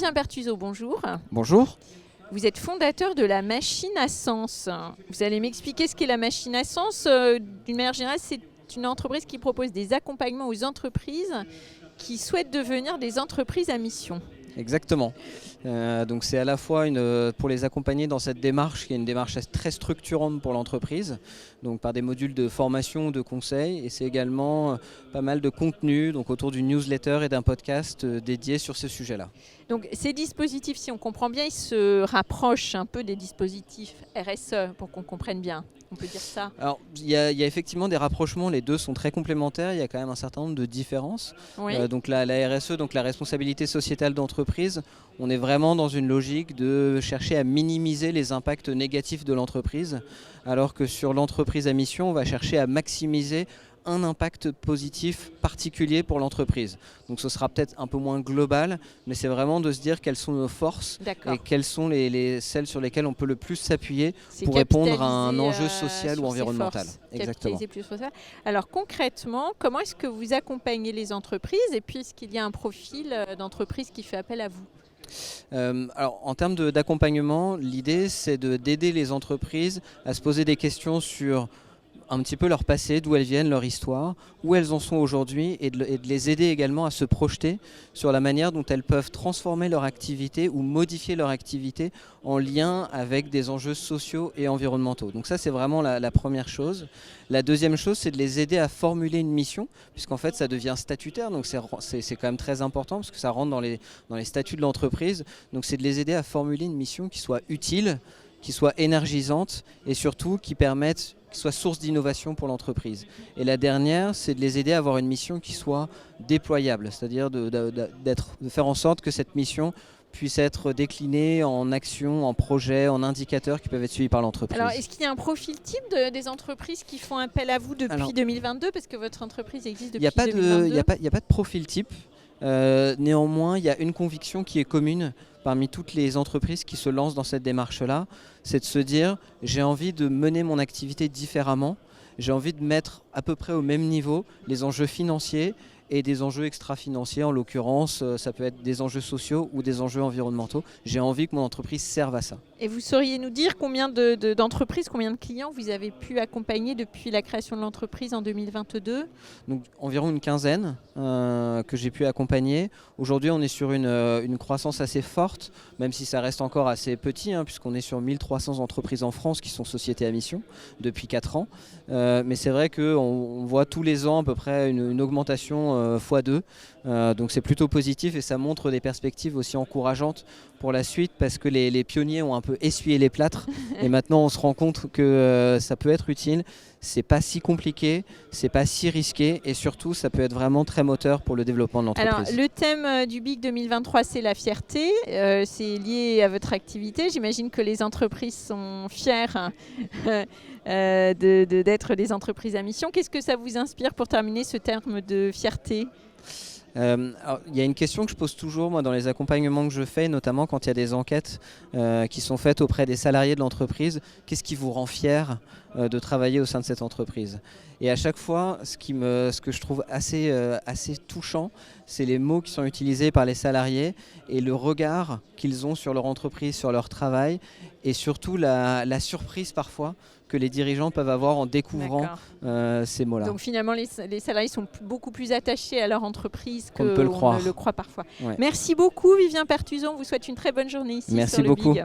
Vivien Bertuzot, bonjour. Bonjour. Vous êtes fondateur de la Machine à Sens. Vous allez m'expliquer ce qu'est la Machine à Sens. D'une manière générale, c'est une entreprise qui propose des accompagnements aux entreprises qui souhaitent devenir des entreprises à mission. Exactement. Donc c'est à la fois pour les accompagner dans cette démarche qui est une démarche très structurante pour l'entreprise, donc par des modules de formation, de conseil, et c'est également pas mal de contenu donc autour d'une newsletter et d'un podcast dédié sur ce sujet-là. Donc ces dispositifs, si on comprend bien, ils se rapprochent un peu des dispositifs RSE pour qu'on comprenne bien. On peut dire ça. Alors il y a effectivement des rapprochements, les deux sont très complémentaires, il y a quand même un certain nombre de différences. Oui. Donc la RSE, donc la responsabilité sociétale d'entreprise, on est vraiment dans une logique de chercher à minimiser les impacts négatifs de l'entreprise, alors que sur l'entreprise à mission, on va chercher à maximiser un impact positif particulier pour l'entreprise. Donc ce sera peut-être un peu moins global, mais c'est vraiment de se dire quelles sont nos forces et quelles sont celles sur lesquelles on peut le plus s'appuyer pour répondre à un enjeu social ou environnemental. Exactement. Alors concrètement, comment est-ce que vous accompagnez les entreprises et puis est-ce qu'il y a un profil d'entreprise qui fait appel à vous ? Alors, en termes d'accompagnement, l'idée c'est d'aider les entreprises à se poser des questions sur un petit peu leur passé, d'où elles viennent, leur histoire, où elles en sont aujourd'hui et de les aider également à se projeter sur la manière dont elles peuvent transformer leur activité ou modifier leur activité en lien avec des enjeux sociaux et environnementaux. Donc ça, c'est vraiment la première chose. La deuxième chose, c'est de les aider à formuler une mission, puisqu'en fait, ça devient statutaire, donc c'est quand même très important, parce que ça rentre dans les statuts de l'entreprise. Donc c'est de les aider à formuler une mission qui soit utile, qui soit énergisante et surtout qui soit source d'innovation pour l'entreprise. Et la dernière, c'est de les aider à avoir une mission qui soit déployable, c'est-à-dire de faire en sorte que cette mission puisse être déclinée en actions, en projets, en indicateurs qui peuvent être suivis par l'entreprise. Alors, est-ce qu'il y a un profil type des entreprises qui font appel à vous depuis 2022 ? Parce que votre entreprise existe depuis 2022. Il n'y a pas de profil type. Néanmoins, il y a une conviction qui est commune parmi toutes les entreprises qui se lancent dans cette démarche-là, c'est de se dire j'ai envie de mener mon activité différemment, j'ai envie de mettre à peu près au même niveau les enjeux financiers et des enjeux extra-financiers, en l'occurrence ça peut être des enjeux sociaux ou des enjeux environnementaux. J'ai envie que mon entreprise serve à ça. Et vous sauriez nous dire combien d'entreprises, combien de clients vous avez pu accompagner depuis la création de l'entreprise en 2022 ? Donc environ une quinzaine que j'ai pu accompagner. Aujourd'hui on est sur une croissance assez forte, même si ça reste encore assez petit, puisqu'on est sur 1300 entreprises en France qui sont sociétés à mission depuis 4 ans. Mais c'est vrai qu'on voit tous les ans à peu près une augmentation x2. Donc c'est plutôt positif et ça montre des perspectives aussi encourageantes pour la suite, parce que les pionniers ont un peu essuyé les plâtres et maintenant on se rend compte que ça peut être utile. C'est pas si compliqué, c'est pas si risqué et surtout ça peut être vraiment très moteur pour le développement de l'entreprise. Alors le thème du BIC 2023 c'est la fierté, c'est lié à votre activité. J'imagine que les entreprises sont fières d'être des entreprises à mission. Qu'est-ce que ça vous inspire pour terminer ce terme de fierté ? Alors, il y a une question que je pose toujours moi, dans les accompagnements que je fais, notamment quand il y a des enquêtes qui sont faites auprès des salariés de l'entreprise. Qu'est-ce qui vous rend fier de travailler au sein de cette entreprise ? Et à chaque fois, ce que je trouve assez touchant, c'est les mots qui sont utilisés par les salariés et le regard qu'ils ont sur leur entreprise, sur leur travail et surtout la surprise parfois que les dirigeants peuvent avoir en découvrant ces mots-là. Donc finalement, les salariés sont beaucoup plus attachés à leur entreprise qu'on ne le croit parfois. Ouais. Merci beaucoup Vivien Bertuzot, on vous souhaite une très bonne journée ici. Merci sur le beaucoup. BIG.